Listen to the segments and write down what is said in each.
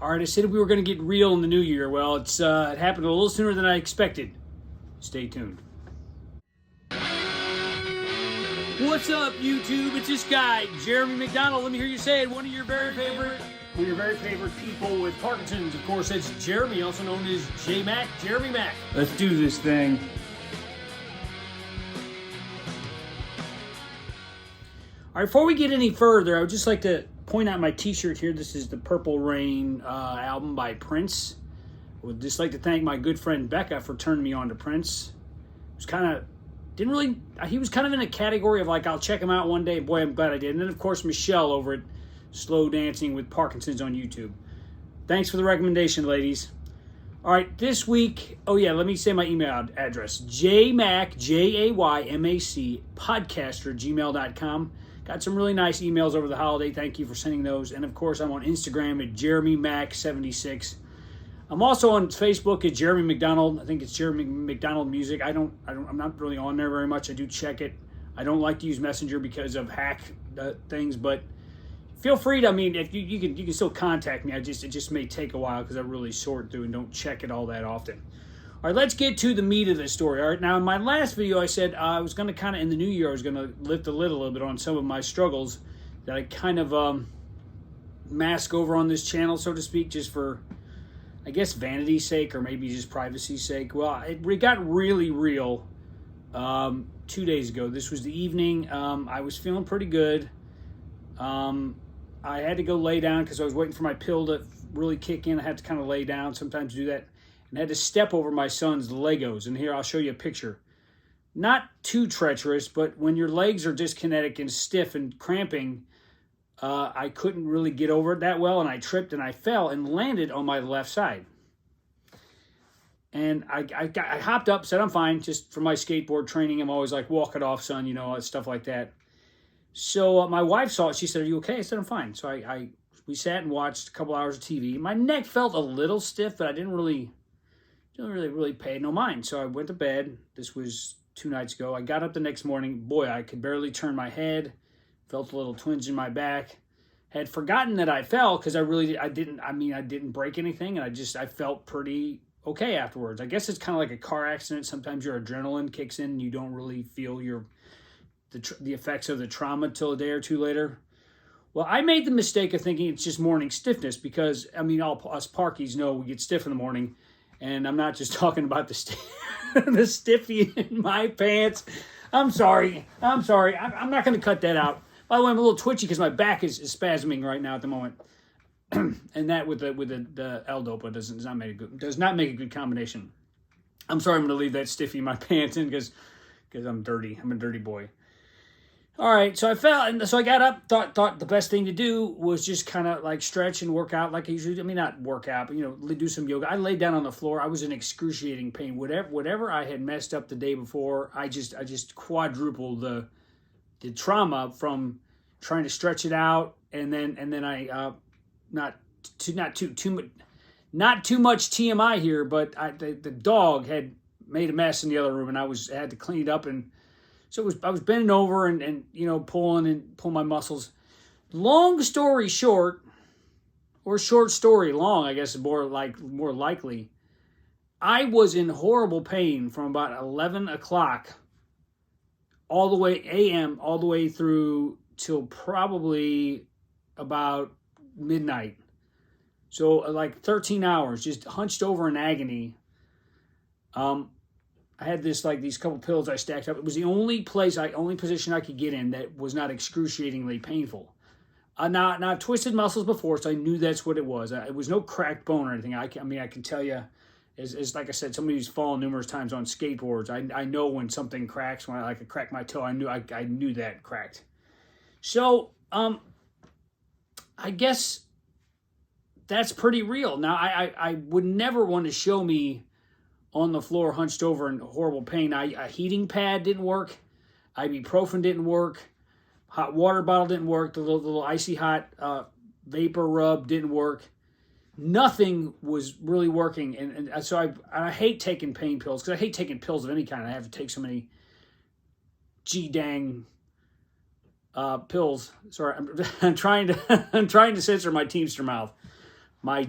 All right, I said we were going to get real in the new year. Well, it happened a little sooner than I expected. Stay tuned. What's up, YouTube? It's this guy, Jeremy McDonald. Let me hear you say it. One of your very favorite people with Parkinson's. Of course, that's Jeremy, also known as J-Mac, Jeremy Mac. Let's do this thing. All right, before we get any further, I would just like to point out my t-shirt here. This is the Purple Rain album by Prince. I would just like to thank my good friend Becca for turning me on to Prince. It was kind of, he was kind of in a category of like, I'll check him out one day. Boy, I'm glad I did. And then, of course, Michelle over at Slow Dancing with Parkinson's on YouTube. Thanks for the recommendation, ladies. All right, this week, let me say my email address. Jaymac, Jaymac, podcaster, gmail.com. Got some really nice emails over the holiday. Thank you for sending those. And, of course, I'm on Instagram at JeremyMac76. I'm also on Facebook at Jeremy McDonald. I think it's Jeremy McDonald Music. I'm not really on there very much. I do check it. I don't like to use Messenger because of hack things, but feel free to, if you can still contact me. It just may take a while because I really sort through and don't check it all that often. All right, let's get to the meat of the story. All right, now in my last video, I said I was going to kind of, in the new year, I was going to lift the lid a little bit on some of my struggles that I kind of mask over on this channel, so to speak, just for, I guess, vanity's sake or maybe just privacy's sake. Well, it got really real 2 days ago. This was the evening. I was feeling pretty good. I had to go lay down because I was waiting for my pill to really kick in. I had to kind of lay down, sometimes do that. And had to step over my son's Legos. And here, I'll show you a picture. Not too treacherous, but when your legs are dyskinetic and stiff and cramping, I couldn't really get over it that well, and I tripped and I fell and landed on my left side. And I hopped up, said I'm fine, just for my skateboard training. I'm always like, walk it off, son, stuff like that. So my wife saw it. She said, are you okay? I said, I'm fine. So we sat and watched a couple hours of TV. My neck felt a little stiff, but I didn't really pay no mind. So I went to bed. This was 2 nights ago. I got up the next morning. Boy, I could barely turn my head. Felt a little twinge in my back. Had forgotten that I fell because I didn't break anything, and I felt pretty okay afterwards. I guess it's kind of like a car accident. Sometimes your adrenaline kicks in and you don't really feel the effects of the trauma till a day or two later. Well, I made the mistake of thinking it's just morning stiffness because, all us Parkies know we get stiff in the morning. And I'm not just talking about the stiffy in my pants. I'm sorry. I'm not going to cut that out. By the way, I'm a little twitchy because my back is spasming right now at the moment. And that with the L-Dopa does not make a good combination. I'm sorry, I'm going to leave that stiffy in my pants in because I'm dirty. I'm a dirty boy. All right, so I fell, and so I got up, thought the best thing to do was just kind of like stretch and work out like I usually do. Not work out, but, do some yoga. I laid down on the floor. I was in excruciating pain. Whatever I had messed up the day before, I just quadrupled the trauma from trying to stretch it out, and then I not too much TMI here, but the dog had made a mess in the other room, and I had to clean it up. And so I was bending over and pulling my muscles. Long story short, or short story long, I guess is more likely. I was in horrible pain from about 11 o'clock all the way a.m. all the way through till probably about midnight. So like 13 hours, just hunched over in agony. I had these couple pills I stacked up. It was the only position I could get in that was not excruciatingly painful. Now I've twisted muscles before, so I knew that's what it was. It was no cracked bone or anything. I can tell you, as like I said, somebody who's fallen numerous times on skateboards, I know when something cracks. When I crack my toe, I knew that cracked. So I guess that's pretty real. Now I would never want to show me on the floor, hunched over in horrible pain. A heating pad didn't work. Ibuprofen didn't work. Hot water bottle didn't work. The little icy hot vapor rub didn't work. Nothing was really working. And so I hate taking pain pills because I hate taking pills of any kind. I have to take so many G-dang pills. Sorry, I'm trying to censor my Teamster mouth. My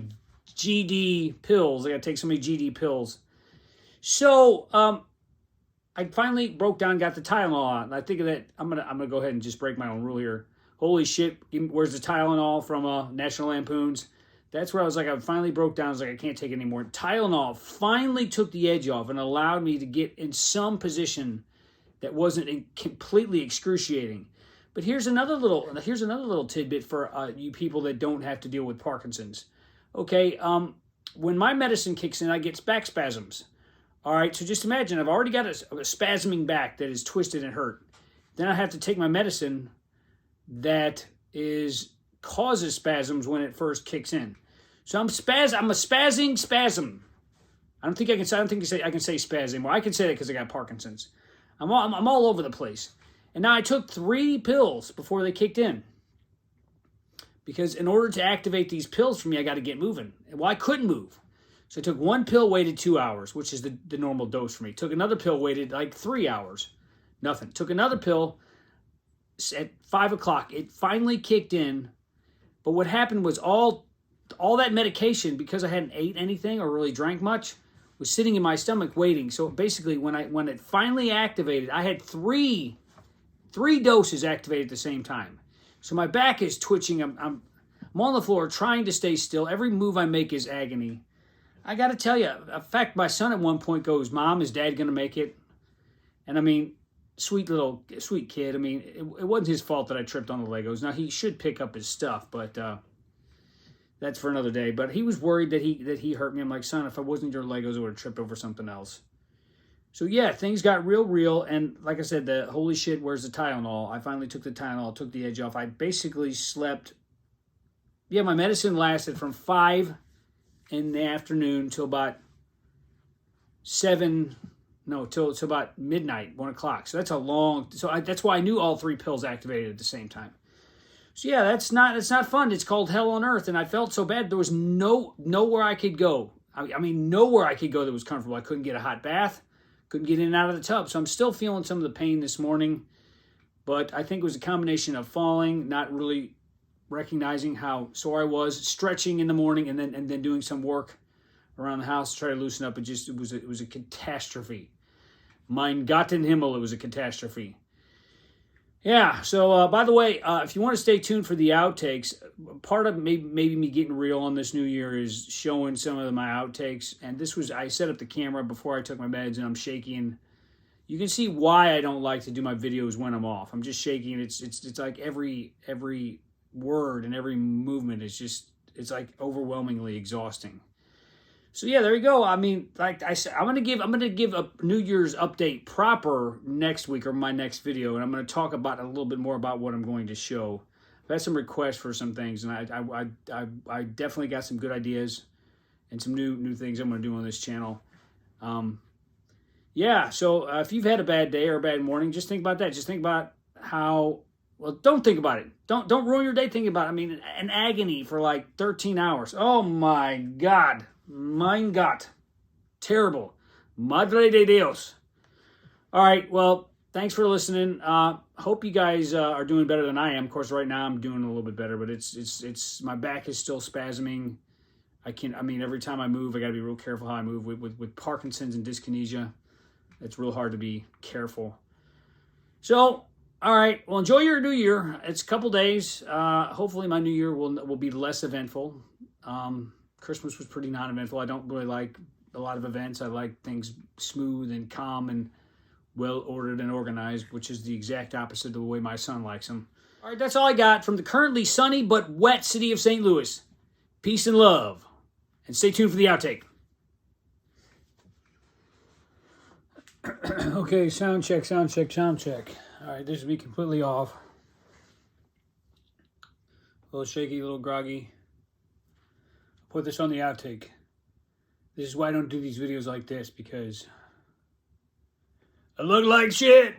GD pills. I got to take so many GD pills. So I finally broke down, got the Tylenol out, and I think that I'm gonna go ahead and just break my own rule here. Holy shit! Where's the Tylenol from National Lampoons? That's where I was like, I finally broke down. I was like, I can't take it anymore. Tylenol finally took the edge off and allowed me to get in some position that wasn't completely excruciating. But here's another little tidbit for you people that don't have to deal with Parkinson's. Okay, when my medicine kicks in, I get back spasms. All right, so just imagine I've already got a spasming back that is twisted and hurt. Then I have to take my medicine that causes spasms when it first kicks in. So I'm a spazzing spasm. I don't think I can say spasm. Well, I can say that because I got Parkinson's. I'm all over the place. And now I took 3 pills before they kicked in. Because in order to activate these pills for me, I got to get moving. Well, I couldn't move. So I took 1 pill, waited 2 hours, which is the normal dose for me. Took another pill, waited like 3 hours. Nothing. Took another pill at 5 o'clock. It finally kicked in. But what happened was all that medication, because I hadn't ate anything or really drank much, was sitting in my stomach waiting. So basically, when it finally activated, I had three doses activated at the same time. So my back is twitching. I'm on the floor trying to stay still. Every move I make is agony. I got to tell you, in fact, my son at one point goes, "Mom, is Dad going to make it?" And I mean, sweet kid. I mean, it wasn't his fault that I tripped on the Legos. Now, he should pick up his stuff, but that's for another day. But he was worried that he hurt me. I'm like, son, if I wasn't your Legos, I would have tripped over something else. So yeah, things got real. And like I said, the holy shit, where's the Tylenol? I finally took the Tylenol, took the edge off. I basically slept. Yeah, my medicine lasted from 5 in the afternoon till about till about midnight, 1 o'clock. So that's a long. That's why I knew all 3 pills activated at the same time. So yeah, it's not fun. It's called hell on earth, and I felt so bad. There was nowhere I could go. I mean, nowhere I could go that was comfortable. I couldn't get a hot bath, couldn't get in and out of the tub. So I'm still feeling some of the pain this morning, but I think it was a combination of falling, not really recognizing how sore I was, stretching in the morning, and then doing some work around the house to try to loosen up. It was a catastrophe. Mein Gott im Himmel, it was a catastrophe. Yeah, so by the way, if you want to stay tuned for the outtakes, part of maybe me getting real on this new year is showing some of my outtakes. And I set up the camera before I took my meds, and I'm shaking. You can see why I don't like to do my videos when I'm off. I'm just shaking. It's like every word and every movement is it's like overwhelmingly exhausting. So yeah, there you go. I mean, like I said, I'm gonna give a New Year's update proper next week or my next video, and I'm gonna talk about a little bit more about what I'm going to show. I've had some requests for some things, and I definitely got some good ideas and some new things I'm gonna do on this channel. Yeah. So if you've had a bad day or a bad morning, just think about that. Just think about how. Well, don't think about it. Don't ruin your day thinking about it. I mean, an agony for like 13 hours. Oh my God. Mein Gott. Terrible. Madre de Dios. All right. Well, thanks for listening. Hope you guys are doing better than I am. Of course, right now I'm doing a little bit better, but it's my back is still spasming. Every time I move, I got to be real careful how I move. With Parkinson's and dyskinesia, it's real hard to be careful. So, all right. Well, enjoy your new year. It's a couple days. Hopefully my new year will be less eventful. Christmas was pretty non-eventful. I don't really like a lot of events. I like things smooth and calm and well-ordered and organized, which is the exact opposite of the way my son likes them. All right, that's all I got from the currently sunny but wet city of St. Louis. Peace and love. And stay tuned for the outtake. Okay, sound check. All right, this will be completely off. A little shaky, a little groggy. Put this on the outtake. This is why I don't do these videos like this, because I look like shit.